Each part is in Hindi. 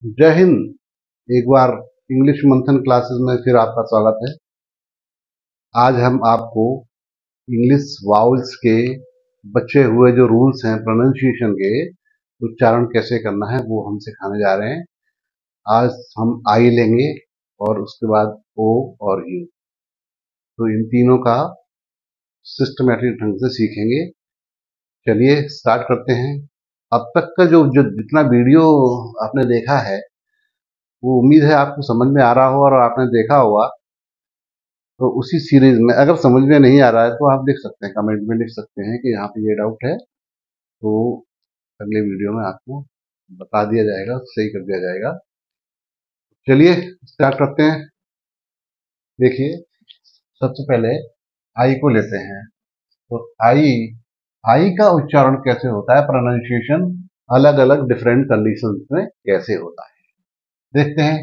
जय हिंद। एक बार इंग्लिश मंथन क्लासेस में फिर आपका स्वागत है। आज हम आपको इंग्लिश वाउल्स के बचे हुए जो रूल्स हैं प्रोनाउंसिएशन के, उच्चारण कैसे करना है वो हम सिखाने जा रहे हैं। आज हम आई लेंगे और उसके बाद ओ और यू, तो इन तीनों का सिस्टमेटिक ढंग से सीखेंगे। चलिए स्टार्ट करते हैं। अब तक का जो जो जितना वीडियो आपने देखा है वो उम्मीद है आपको समझ में आ रहा हो और आपने देखा होगा। तो उसी सीरीज में अगर समझ में नहीं आ रहा है तो आप लिख सकते हैं, कमेंट में लिख सकते हैं कि यहाँ पे ये डाउट है, तो अगले वीडियो में आपको बता दिया जाएगा, सही कर दिया जाएगा। चलिए स्टार्ट करते हैं। देखिए, सबसे पहले आई को लेते हैं। तो आई आई का उच्चारण कैसे होता है, प्रोनाउंसिएशन अलग अलग डिफरेंट कंडीशंस में कैसे होता है देखते हैं।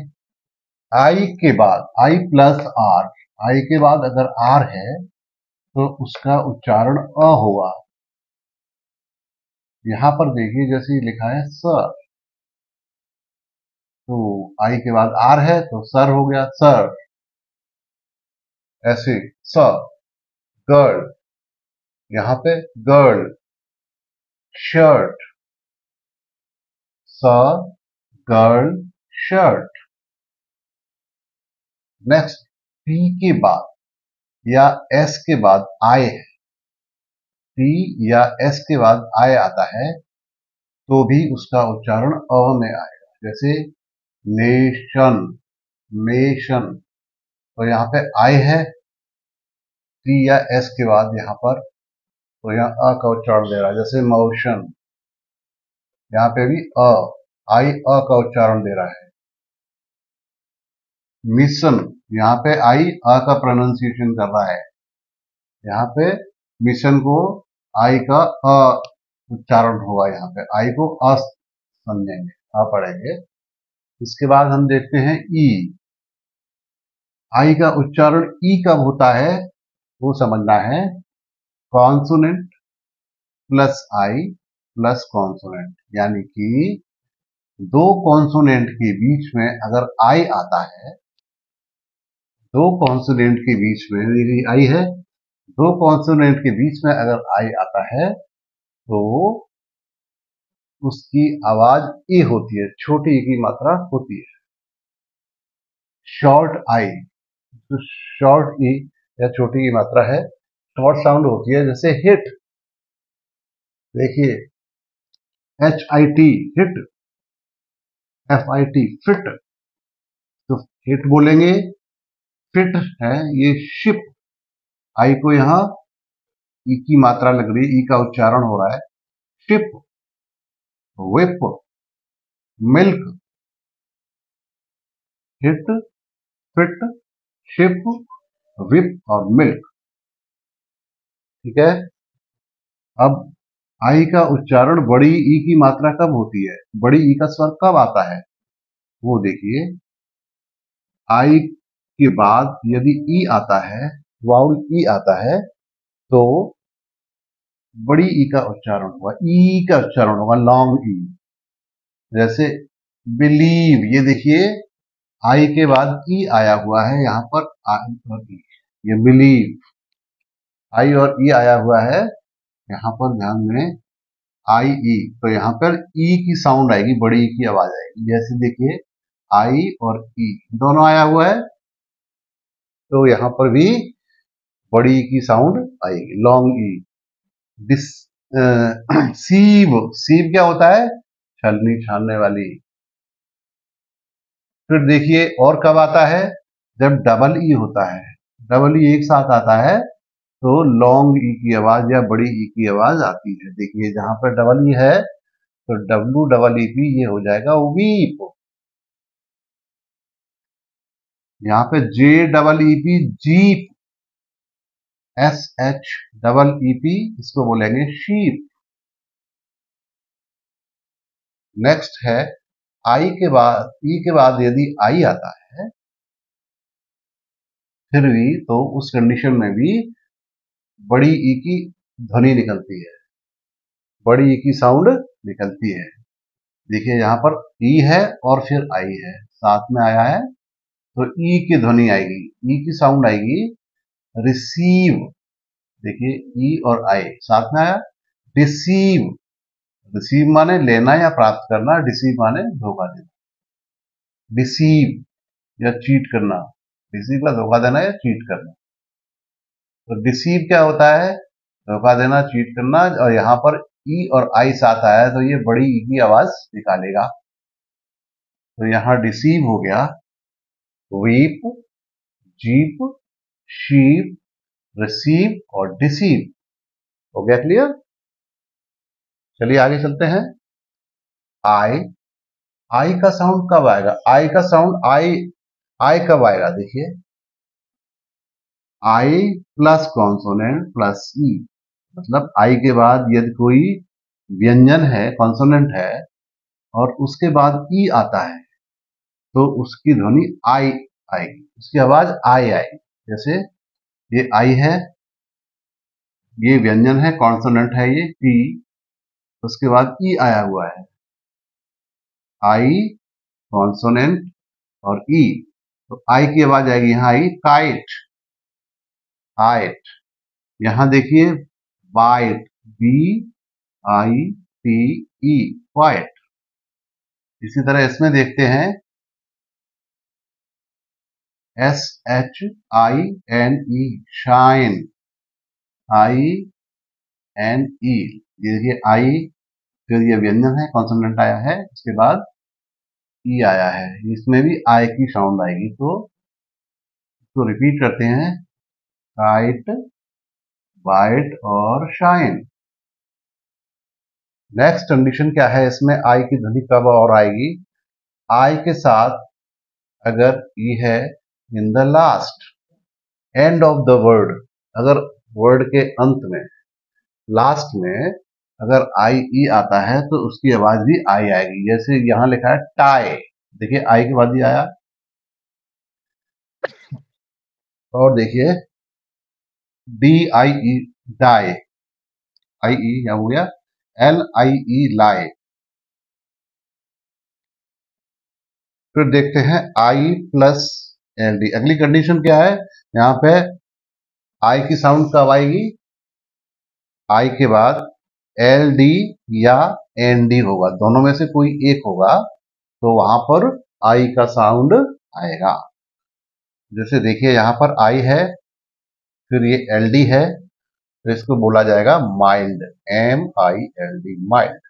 आई के बाद आई प्लस आर, आई के बाद अगर आर है तो उसका उच्चारण अ होगा। यहां पर देखिए जैसे लिखा है सर, तो आई के बाद आर है तो सर हो गया, सर। ऐसे स, गर्ल, यहां पे गर्ल, शर्ट, स, गर्ल, शर्ट। नेक्स्ट, पी के बाद या एस के बाद आए है, पी या एस के बाद आए आता है तो भी उसका उच्चारण अ में आएगा। जैसे नेशन, नेशन, तो यहाँ पे आई है, टी या एस के बाद यहाँ पर, तो यहाँ अ का उच्चारण दे रहा है। जैसे मोशन, यहाँ पे भी अ, आई अ का उच्चारण दे रहा है। मिशन, यहाँ पे आई अ का प्रोनाउंसिएशन कर रहा है। यहाँ पे मिशन को आई का अ उच्चारण होगा, यहाँ पे आई को अ समझेंगे, अ पढ़ेंगे। इसके बाद हम देखते हैं ई। आई का उच्चारण ई कब होता है वो समझना है। कॉन्सोनेंट प्लस आई प्लस कॉन्सोनेंट, यानी कि दो कॉन्सोनेंट के बीच में अगर आई आता है, दो कॉन्सोनेंट के बीच में, ये आई है, दो कॉन्सोनेंट के बीच में अगर आई आता है तो उसकी आवाज ए होती है, छोटी ए की मात्रा होती है। शॉर्ट आई, तो शॉर्ट ई या छोटी की मात्रा है, शॉर्ट साउंड होती है। जैसे हिट, देखिए H I T hit, F I T fit, तो हिट बोलेंगे, फिट है ये शिप। आई को यहाँ ई की मात्रा लग रही है, ई का उच्चारण हो रहा है। Ship, whip, milk, hit, fit, ship, whip और मिल्क। ठीक है। अब आई का उच्चारण बड़ी ई की मात्रा कब होती है, बड़ी ई का स्वर कब आता है वो देखिए। आई के बाद यदि ई आता है, वाउल ई आता है, तो बड़ी ई का उच्चारण होगा, ई का उच्चारण होगा लॉन्ग ई। जैसे बिलीव, ये देखिए आई के बाद ई आया हुआ है, यहां पर आई और ई, ये बिलीव, आई और ई आया हुआ है, यहां पर ध्यान दें, आई ई, तो यहां पर ई की साउंड आएगी, बड़ी ई की आवाज आएगी। जैसे देखिए आई और ई दोनों आया हुआ है, तो यहां पर भी बड़ी ई की साउंड आएगी, लॉन्ग ई। डिस सीव, सीव क्या होता है, छलनी छानने वाली। फिर देखिए और कब आता है, जब डबल ई होता है, डबल ई एक साथ आता है तो लॉन्ग ई की आवाज या बड़ी ई की आवाज आती है। देखिए जहां पर डबल ई है तो डब्ल्यू डबल ई पी, ये हो जाएगा वीप। यहाँ पे J double E P jeep, S H double E P, इसको बोलेंगे शीप। नेक्स्ट है आई के बाद, ई के बाद यदि आई आता है फिर भी, तो उस कंडीशन में भी बड़ी ई की ध्वनि निकलती है, बड़ी ई की साउंड निकलती है। देखिए यहाँ पर ई है और फिर आई है, साथ में आया है, तो ई की ध्वनि आएगी, ई की साउंड आएगी रिसीव। देखिए ई और आई साथ में आया। डिसीव, रिसीव माने लेना या प्राप्त करना, डिसीव माने धोखा देना। डिसीव या चीट करना, डिसीव का धोखा देना या चीट करना। तो डिसीव क्या होता है? धोखा देना, चीट करना। और यहाँ पर ई और आई साथ आया है तो ये बड़ी ई की आवाज निकालेगा। तो यहाँ डिसीव हो गया, वीप, जीप, शीप, रिसीव और डिसीव। हो गया क्लियर? चलिए आगे चलते हैं। आई, आई का साउंड कब आएगा? आई का साउंड आई कब आएगा? देखिए आई प्लस कॉन्सोनेंट प्लस ई, मतलब आई के बाद यदि कोई व्यंजन है, कॉन्सोनेंट है, और उसके बाद ई आता है तो उसकी ध्वनि आई आएगी, उसकी आवाज आई आएगी। जैसे ये आई है, ये व्यंजन है, कॉन्सोनेंट है ये टी, उसके बाद ई आया हुआ है, आई कॉन्सोनेंट और ई, तो आई की आवाज आएगी, यहां आई काइट, काइट। यहां देखिए bite, B I T E, quite. इसी तरह इसमें देखते हैं S H I N E, shine, I N E. ये देखिए आई, फिर ये व्यंजन है, कॉन्सोनेंट आया है, उसके बाद ई आया है, इसमें भी आई की साउंड आएगी। तो इसको रिपीट करते हैं, काइट, बाइट और शाइन। नेक्स्ट कंडीशन क्या है इसमें? आई की ध्वनि कब और आएगी? आई के साथ अगर ई है in the last end of the word, अगर वर्ड के अंत में, लास्ट में अगर आई ई आता है तो उसकी आवाज भी आई आएगी। जैसे यहां लिखा है टाई, देखिए आई के बाद ही आया। और देखिए डी आई ई, डाई, आई ई क्या हो गया? एल आई ई, लाई। फिर देखते हैं आई प्लस एल डी। अगली कंडीशन क्या है? यहाँ पे आई की साउंड कब आएगी? आई के बाद एल डी या एन डी होगा, दोनों में से कोई एक होगा, तो वहां पर आई का साउंड आएगा। जैसे देखिए यहां पर आई है, फिर ये एल डी है, तो इसको बोला जाएगा mild, M I L D, mild.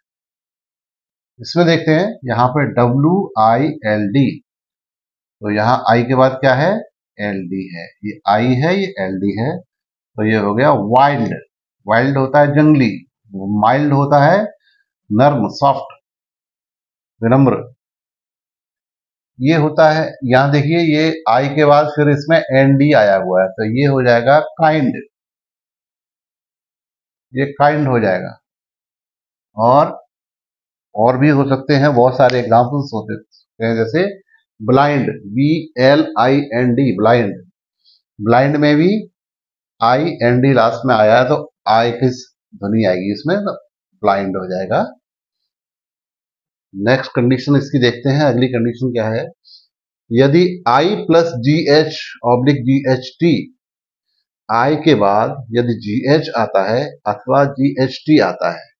इसमें देखते हैं यहाँ पे डब्ल्यू आई एल डी, तो यहाँ आई के बाद क्या है? एल डी है, ये आई है, ये एल डी है, तो ये हो गया वाइल्ड। वाइल्ड होता है जंगली, माइल्ड होता है नर्म, सॉफ्ट, विनम्र। ये होता है, यहां देखिए ये आई के बाद फिर इसमें एन डी आया हुआ है, तो ये हो जाएगा काइंड, ये काइंड हो जाएगा। और भी हो सकते हैं, बहुत सारे एग्जाम्पल्स होते हैं, जैसे blind, B L I N D, blind. Blind में भी आई एन डी लास्ट में आया है, तो आई की ध्वनि आएगी इसमें, तो ब्लाइंड हो जाएगा। नेक्स्ट कंडीशन इसकी देखते हैं। अगली कंडीशन क्या है? यदि I plus G H oblique G H T, I के बाद यदि जी एच आता है अथवा जी एच टी आता है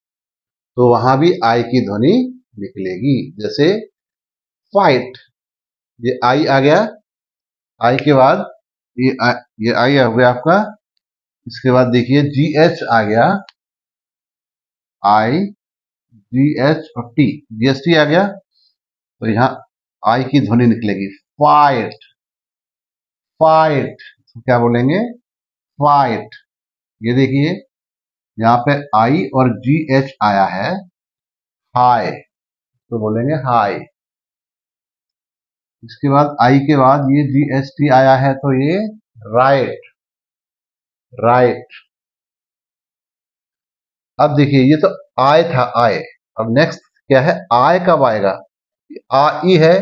तो वहां भी आई की ध्वनि निकलेगी। जैसे फाइट, ये आई आ गया, आई के बाद ये आई आ गया आपका, इसके बाद देखिए जी एच आ गया, आई, जी एच और टी, जीएसटी आ गया, तो यहाँ आई की ध्वनि निकलेगी, फाइट, फाइट। तो क्या बोलेंगे? फाइट। ये देखिए यहाँ पे आई और जी एच आया है, हाई, तो बोलेंगे हाई। इसके बाद आई के बाद ये जी एच टी आया है, तो ये राइट, राइट। अब देखिए ये तो आय था, आय। अब नेक्स्ट क्या है? आय कब आएगा? आ ई है,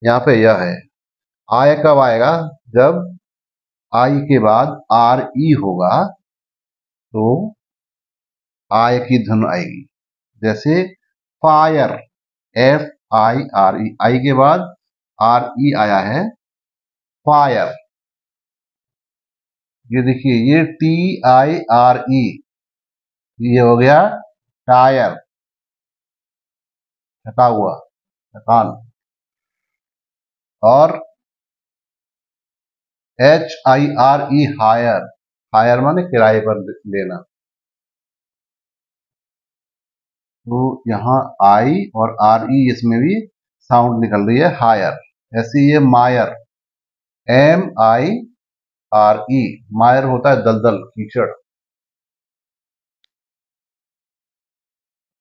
यहाँ पे यह है, आय कब आएगा? जब आई के बाद आर ई होगा तो आय की धुन आएगी। जैसे फायर, FIRE, आई के बाद RE आया है, फायर। ये देखिए, ये TIRE, ये हो गया टायर, थका हुआ, थकान। और HIRE, हायर, हायर माने किराए पर लेना। तो यहाँ आई और RE इसमें भी साउंड निकल रही है, हायर। ऐसे ये मायर, MIRE, मायर होता है दलदल, कीचड़।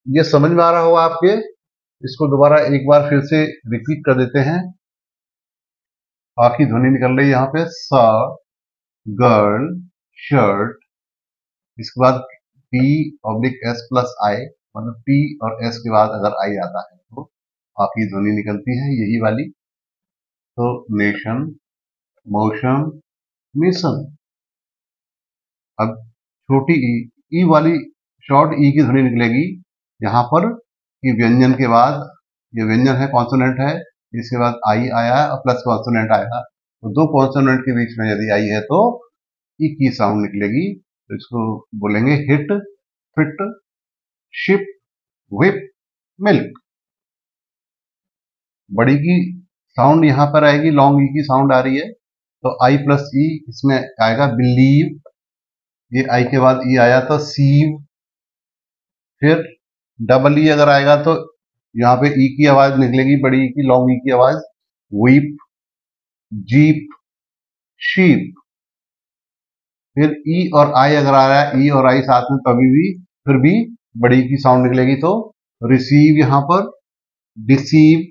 ये समझ में आ रहा होगा आपके। इसको दोबारा एक बार फिर से रिपीट कर देते हैं। बाकी ध्वनि निकल रही है यहाँ पे, स, गर्ल, शर्ट। इसके बाद P/S+I, मतलब P और S के बाद अगर I आता है तो आपकी ध्वनि निकलती है, यही वाली। तो नेशन, मोशन, मिशन। अब छोटी ई वाली शॉर्ट ई की ध्वनि निकलेगी यहाँ पर, कि व्यंजन के बाद, ये व्यंजन है, कॉन्सोनेंट है, इसके बाद आई आया और प्लस कॉन्सोनेंट आया, तो दो कॉन्सोनेंट के बीच में यदि आई है तो ई की साउंड निकलेगी। तो इसको बोलेंगे hit, fit, ship, whip, milk. बड़ी की साउंड यहाँ पर आएगी, लॉन्ग ई की साउंड आ रही है, तो I+E इसमें आएगा, बिलीव। ये आई के बाद ई आया तो सीव। फिर डबल ई अगर आएगा तो यहाँ पे ई की आवाज निकलेगी, बड़ी ई की, लॉन्ग ई की आवाज, वीप, जीप, शीप। फिर ई और आई अगर आ रहा है, ई और आई साथ में, तभी भी फिर भी बड़ी की साउंड निकलेगी, तो रिसीव यहाँ पर, डिसीव।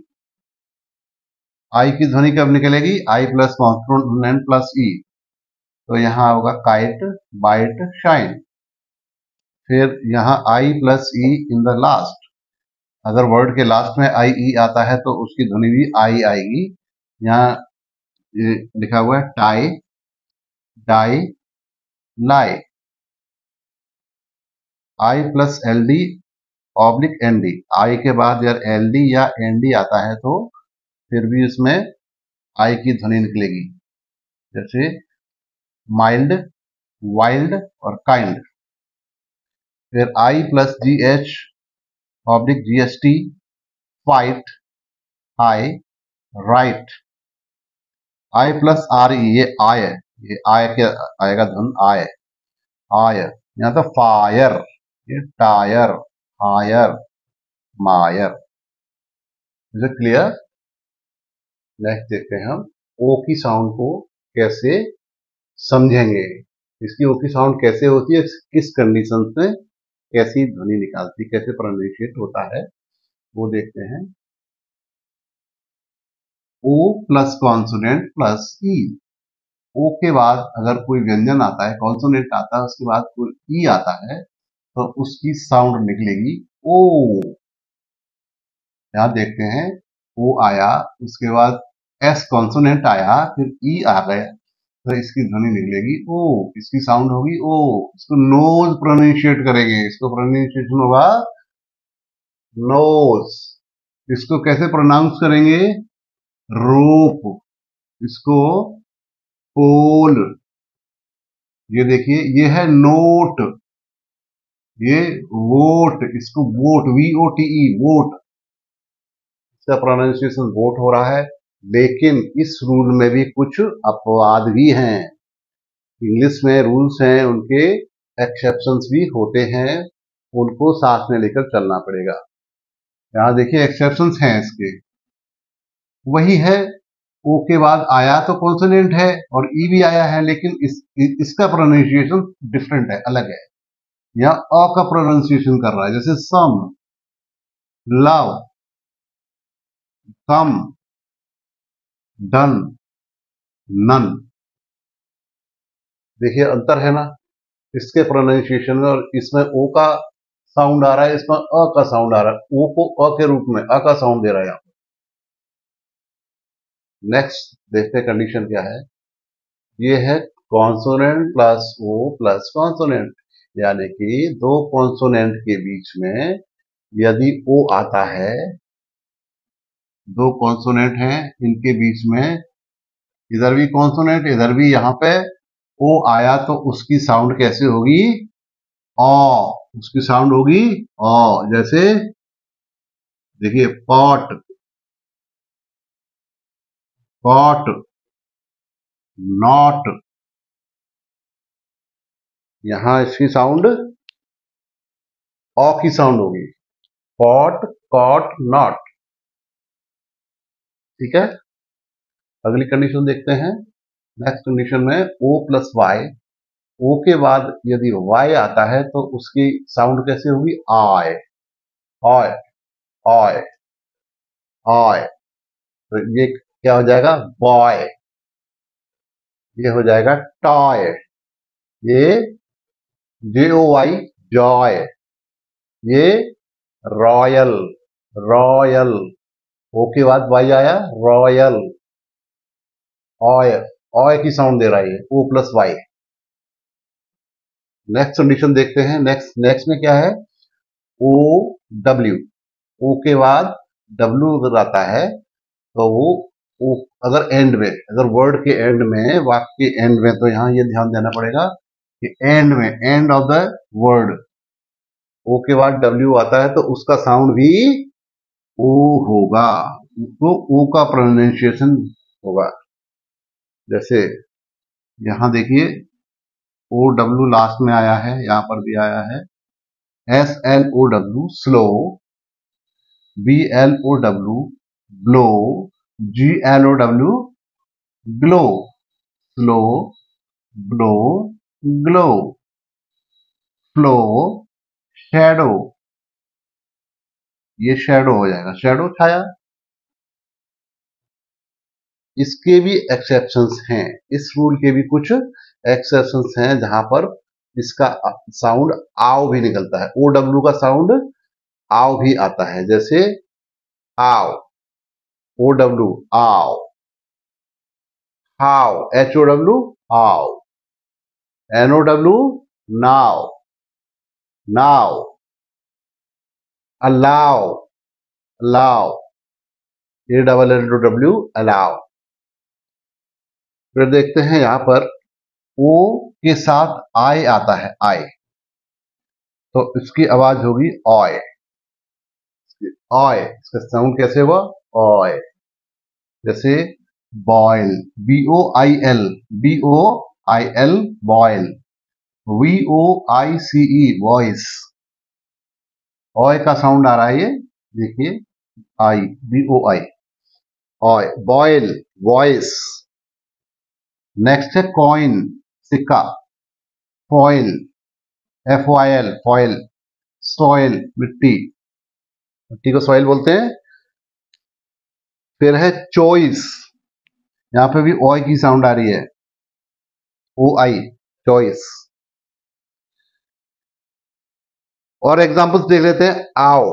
आई की ध्वनि कब निकलेगी, आई प्लस कॉन्सोनेंट प्लस ई, तो यहाँ होगा काइट, बाइट, शाइन। फिर यहाँ I+E इन द लास्ट, अगर वर्ड के लास्ट में IE आता है तो उसकी ध्वनि भी आई आएगी। यहाँ लिखा हुआ है टाई, डाई, लाई। I+LD/ND, आई के बाद यार LD या ND आता है तो फिर भी उसमें आई की ध्वनि निकलेगी, जैसे माइल्ड, वाइल्ड और काइंड। फिर I+GH/GST, fight, high, right. I+RE, ये आय है, ये आय के आएगा धुन, आय, आय। यहाँ तो फायर, ये tyre, higher, Mayar. Is it clear? Next देखते हैं हम ओ की साउंड को कैसे समझेंगे। इसकी ओ की साउंड कैसे होती है, किस कंडीशन में कैसी ध्वनि निकालती, कैसे प्रोनाउंसिएट होता है, वो देखते हैं। ओ प्लस कॉन्सोनेंट प्लस ई। ओ के बाद अगर कोई व्यंजन आता है, कॉन्सोनेंट आता है, उसके बाद कोई ई आता है, तो उसकी साउंड निकलेगी ओ। यहां देखते हैं, ओ आया, उसके बाद एस कॉन्सोनेंट आया, फिर ई आ गया, तो इसकी ध्वनि निकलेगी ओ, इसकी साउंड होगी ओ। इसको नोज प्रोनाउंशिएट करेंगे, इसको प्रोनाउंसिएशन होगा नोज। इसको कैसे प्रोनाउंस करेंगे, रोप। इसको पोल। ये देखिए, ये है नोट, ये वोट, इसको वोट, VOTE, वोट। इसका प्रोनाउंसिएशन वोट हो रहा है। लेकिन इस रूल में भी कुछ अपवाद भी हैं। इंग्लिश में रूल्स हैं, उनके एक्सेप्शंस भी होते हैं, उनको साथ में लेकर चलना पड़ेगा। यहां देखिए एक्सेप्शंस हैं इसके, वही है, ओ के बाद आया तो कॉन्सोनेंट है और ई भी आया है, लेकिन इसका प्रोनाउंसिएशन डिफरेंट है, अलग है। यहाँ अ का प्रोनाउंसिएशन कर रहा है, जैसे सम, लव, कम, डन, नन। देखिए अंतर है ना इसके प्रोनाउंसिएशन में, और इसमें ओ का साउंड आ रहा है, इसमें अ का साउंड आ रहा है। ओ को अ के रूप में अ का साउंड दे रहा है यहाँ। नेक्स्ट देखते हैं कंडीशन क्या है। ये है consonant plus O plus consonant, यानी कि दो कॉन्सोनेंट के बीच में यदि ओ आता है दो कॉन्सोनेंट हैं, इनके बीच में इधर भी कॉन्सोनेंट, इधर भी, यहाँ पे ओ आया तो उसकी साउंड कैसे होगी? ओ। उसकी साउंड होगी ओ। जैसे देखिए, पॉट, पॉट, नॉट, यहां इसकी साउंड ओ की साउंड होगी। Pot, cot, not. ठीक है, अगली कंडीशन देखते हैं। नेक्स्ट कंडीशन में ओ प्लस वाई, ओ के बाद यदि वाई आता है तो उसकी साउंड कैसे होगी? आय, ऑय, ऑय, ऑय। तो ये क्या हो जाएगा? बॉय। ये हो जाएगा टॉय। ये JOY, जॉय। ये रॉयल, रॉयल। ओ के बाद वाई आया, रॉयल। ऑय, ऑय की साउंड दे रहा है O plus Y. Next condition देखते हैं। नेक्स्ट नेक्स्ट में क्या है? ओ डब्ल्यू, ओ के बाद डब्ल्यू अगर आता है तो वो ओ, अगर एंड में, अगर वर्ड के एंड में, वाक्य के एंड में, तो यहां ये ध्यान देना पड़ेगा कि एंड में, एंड ऑफ द वर्ड, ओ के बाद डब्ल्यू आता है तो उसका साउंड भी ओ होगा। तो ओ का प्रोनाउंसिएशन होगा। जैसे यहां देखिए, ओ डब्ल्यू लास्ट में आया है, यहां पर भी आया है। SLOW, slow. BLOW, blow. GLOW, glow. Slow, blow, glow, flow, shadow. ये शैडो हो जाएगा, शैडो छाया। इसके भी एक्सेप्शंस हैं, इस रूल के भी कुछ एक्सेप्शंस हैं जहां पर इसका साउंड आव भी निकलता है। ओ डब्ल्यू का साउंड आव भी आता है। जैसे आव, ओ डब्ल्यू आव। How, HOW how. NOW now, now. Allow, allow. ALLOW allow. फिर देखते हैं यहां पर ओ के साथ आई आता है, आई, तो इसकी आवाज होगी ऑय, ऑय। इसका साउंड कैसे हुआ? ऑय। जैसे boil, BOIL, BOIL boil. VOICE voice. Oy का साउंड आ रहा है, ये देखिए, I, BOI, oy. Boil, voice. Next है कॉइन, सिक्का। Foil, FOIL foil. सॉइल, मिट्टी, मिट्टी को सॉइल बोलते हैं। फिर है चॉइस, यहां पे भी ओई की साउंड आ रही है, OI, चॉइस। और एग्जांपल्स देख लेते हैं। आओ,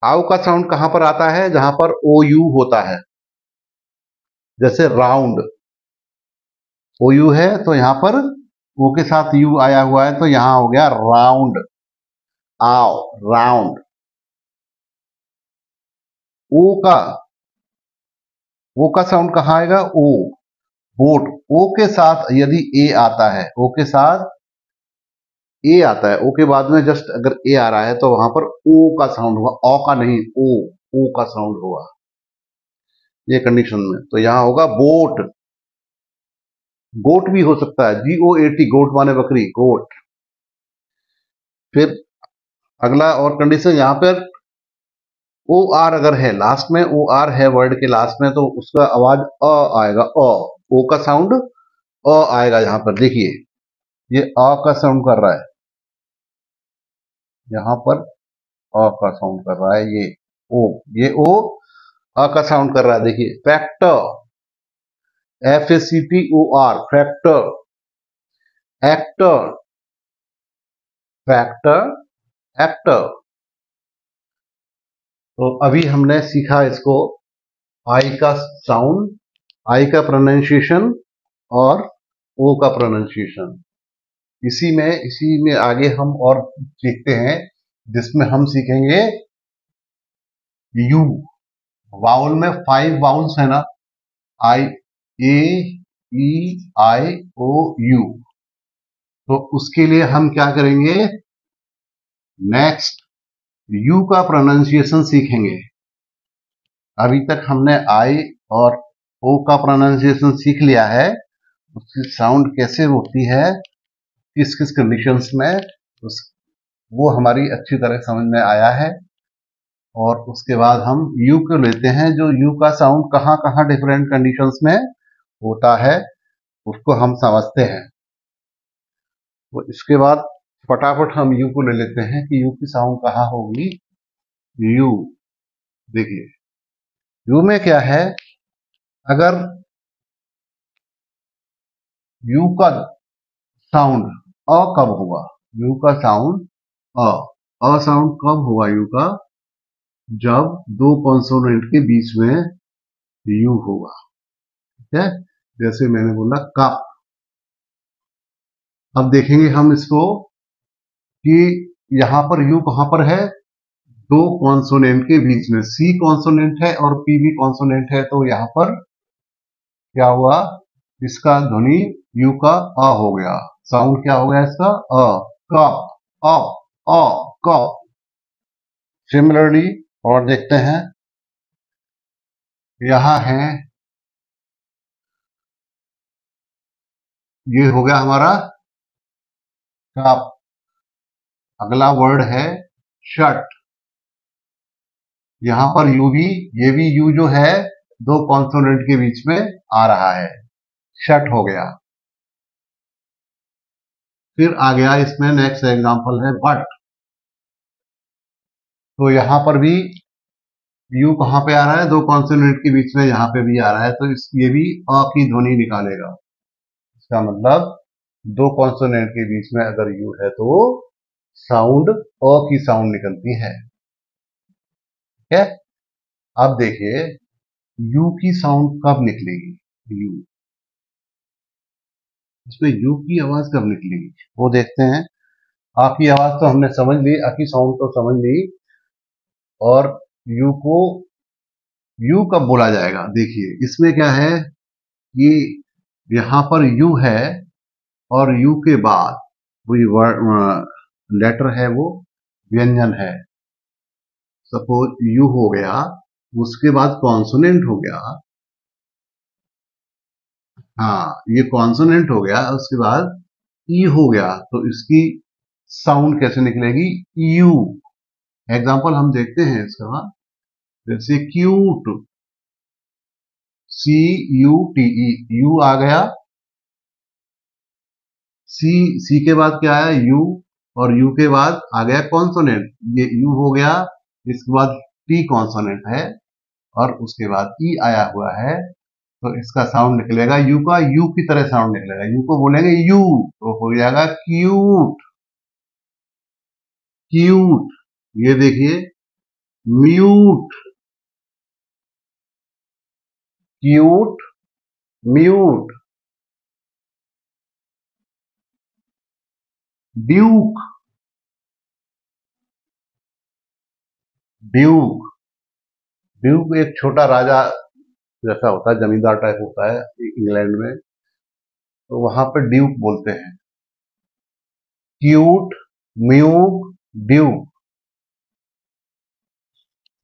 आओ का साउंड कहां पर आता है? जहां पर OU होता है। जैसे राउंड, OU है तो यहां पर ओ के साथ यू आया हुआ है तो यहां हो गया राउंड, आओ, राउंड। ओ का, ओ का साउंड कहां आएगा? ओ, बोट। ओ के साथ यदि ए आता है, ओ के साथ ए आता है, ओ के बाद में जस्ट अगर ए आ रहा है तो वहां पर ओ का साउंड होगा, ओ का नहीं, ओ का साउंड होगा ये कंडीशन में। तो यहां होगा बोट। गोट भी हो सकता है, GOAT, गोट माने बकरी, गोट। फिर अगला और कंडीशन, यहां पर ओ आर अगर है लास्ट में, ओ आर है वर्ड के लास्ट में, तो उसका आवाज अ आएगा, ओ का साउंड अ आएगा। यहां पर देखिए, ये अ का साउंड कर रहा है, यहां पर अ का साउंड कर रहा है, ओ, ये ओ अ का साउंड कर रहा है। देखिए, factor, FACTOR, factor. Actor, factor, actor. तो अभी हमने सीखा इसको, आई का साउंड, आई का प्रोनाउंसिएशन और ओ का प्रोनाउंसिएशन। इसी में आगे हम और सीखते हैं, जिसमें हम सीखेंगे यू, वाउल में 5 वाउल्स है ना, आई, ए, ई, आई, ओ, यू। तो उसके लिए हम क्या करेंगे, नेक्स्ट यू का प्रोनाउंसिएशन सीखेंगे। अभी तक हमने आई और ओ का प्रोनाउंसिएशन सीख लिया है, उसकी साउंड कैसे होती है किस किस कंडीशंस में, वो हमारी अच्छी तरह समझ में आया है। और उसके बाद हम यू को लेते हैं, जो यू का साउंड कहाँ कहाँ डिफरेंट कंडीशंस में होता है उसको हम समझते हैं। तो इसके बाद फटाफट हम यू को ले लेते हैं कि यू की साउंड कहाँ होगी। यू, देखिए यू में क्या है, अगर यू का साउंड अ कब होगा, यू का साउंड अ साउंड कब होगा यू का, जब दो कॉन्सोनेंट के बीच में यू होगा। ठीक है, जैसे मैंने बोला कप। अब देखेंगे हम इसको कि यहां पर यू कहां पर है, दो कॉन्सोनेंट के बीच में, सी कॉन्सोनेंट है और पी भी कॉन्सोनेंट है, तो यहां पर क्या हुआ, इसका ध्वनि यू का अ हो गया, साउंड क्या हो गया इसका अ, कप, अ, अ, कप। सिमिलरली और देखते हैं, यहां है, ये हो गया हमारा कप। अगला वर्ड है शट। यहां पर यू भी, ये भी यू जो है दो कॉन्सोनेंट के बीच में आ रहा है, शट हो गया। फिर आ गया इसमें नेक्स्ट एग्जांपल है बट। तो यहां पर भी यू कहां पे आ रहा है, दो कॉन्सोनेंट के बीच में, यहां पे भी आ रहा है, तो ये भी अ की ध्वनि निकालेगा। इसका मतलब दो कॉन्सोनेंट के बीच में अगर यू है तो साउंड अ की साउंड निकलती है। ठीक है, अब देखिए यू की साउंड कब निकलेगी, यू, इसमें यू की आवाज कब निकलेगी वो देखते हैं। आ की आवाज तो हमने समझ ली, आ की साउंड तो समझ ली, और यू को, यू कब बोला जाएगा, देखिए इसमें क्या है कि यहां पर यू है और यू के बाद वही लेटर है, वो व्यंजन है। सपोज यू हो गया, उसके बाद कॉन्सोनेंट हो गया, हाँ ये कॉन्सोनेंट हो गया, उसके बाद ई हो गया, तो इसकी साउंड कैसे निकलेगी, यू। एग्जाम्पल हम देखते हैं इसका, जैसे cute, C U T E, U आ गया, सी, सी के बाद क्या आया यू, और यू के बाद आ गया कॉन्सोनेंट, ये यू हो गया, इसके बाद टी कॉन्सोनेंट है, और उसके बाद ई आया हुआ है, तो इसका साउंड निकलेगा यू का, यू की तरह साउंड निकलेगा, यू को बोलेंगे यू, तो हो जाएगा क्यूट, क्यूट। ये देखिए mute, cute, mute. Duke, Duke, Duke एक छोटा राजा जैसा होता है, जमींदार टाइप होता है इंग्लैंड में, तो वहां पे ड्यूक बोलते हैं। क्यूट, म्यूक, ड्यूक।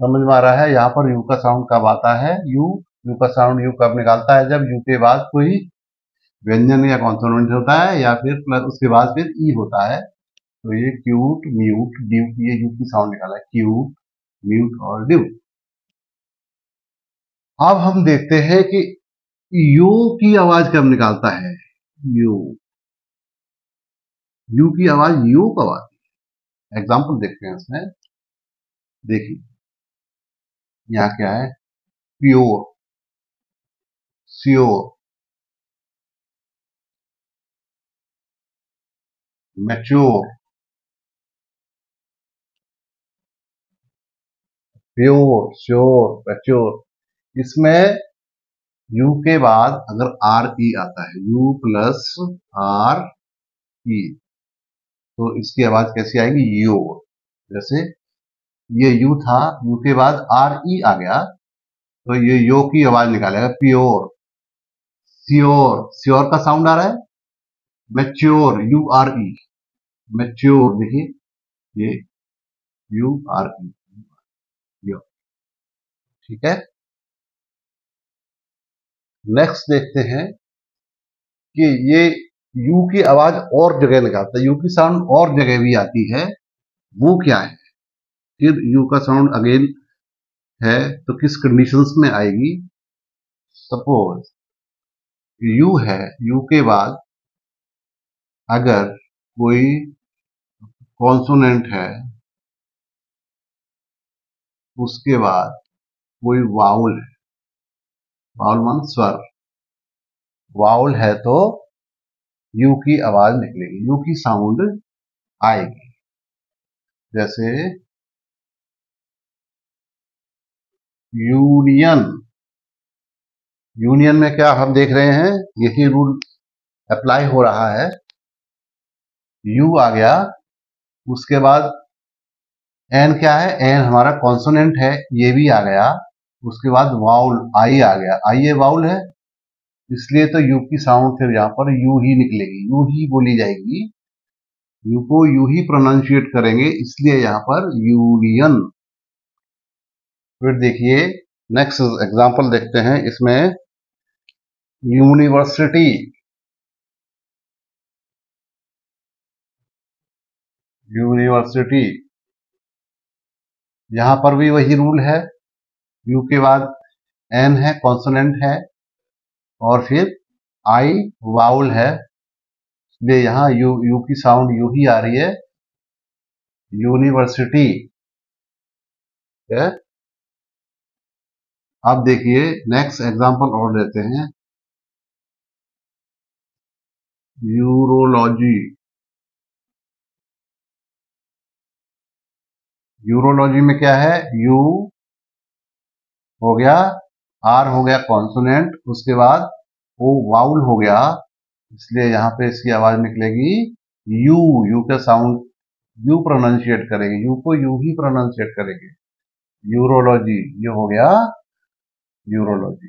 समझ में आ रहा है, यहाँ पर यू का साउंड कब आता है, यू, यू का साउंड यू कब निकालता है, जब यू के बाद कोई व्यंजन या कॉन्सोनेंट होता है, या फिर प्लस उसके बाद फिर ई होता है, तो ये क्यूट, म्यूट, ड्यूक, ये यू की साउंड निकाला है, क्यूट, म्यूट और ड्यूक। अब हम देखते हैं कि यू की आवाज कब निकालता है, यू, यू की आवाज यू कब आती है, एग्जाम्पल देखते हैं इसमें। देखिए यहाँ क्या है, pure, sure, mature, pure, sure, mature. इसमें यू के बाद अगर आर ई आता है, यू प्लस आर ई, तो इसकी आवाज कैसी आएगी, योर। जैसे ये यू था, यू के बाद आर ई आ गया, तो ये यो की आवाज निकालेगा, प्योर। श्योर, श्योर का साउंड आ रहा है। Mature, you R E, mature, देखिए ये यू आर ई, यो, ठीक है। नेक्स्ट देखते हैं कि ये यू की आवाज और जगह निकालता है, यू की साउंड और जगह भी आती है, वो क्या है? फिर यू का साउंड अगेन है तो किस कंडीशंस में आएगी? सपोज यू है, यू के बाद अगर कोई कॉन्सोनेंट है, उसके बाद कोई वाउल है, वाउल मान स्वर, वाउल है तो यू की आवाज निकलेगी, यू की साउंड आएगी। जैसे यूनियन, यूनियन में क्या हम देख रहे हैं, यही रूल अप्लाई हो रहा है। यू आ गया, उसके बाद एन क्या है, एन हमारा कॉन्सोनेंट है, ये भी आ गया। उसके बाद वाउल आई आ गया, आई ये वाउल है, इसलिए तो यू की साउंड फिर यहाँ पर यू ही निकलेगी, यू ही बोली जाएगी, यू को यू ही प्रोनाउंशिएट करेंगे, इसलिए यहाँ पर यूनियन। फिर देखिए नेक्स्ट एग्जांपल देखते हैं इसमें, यूनिवर्सिटी, यूनिवर्सिटी, यहां पर भी वही रूल है, यू के बाद एन है, कॉन्सोनेंट है, और फिर आई वाउल है, इसलिए यहां यू, यू की साउंड यू ही आ रही है, यूनिवर्सिटी है। अब देखिए नेक्स्ट एग्जांपल और लेते हैं, यूरोलॉजी, यूरोलॉजी में क्या है, यू हो गया, आर हो गया कॉन्सोनेंट, उसके बाद ओ वाउल हो गया, इसलिए यहां पे इसकी आवाज निकलेगी यू, यू का साउंड यू प्रोनाउंशिएट करेंगे, यू को यू ही प्रोनाउंशिएट करेंगे, यूरोलॉजी, ये हो गया यूरोलॉजी।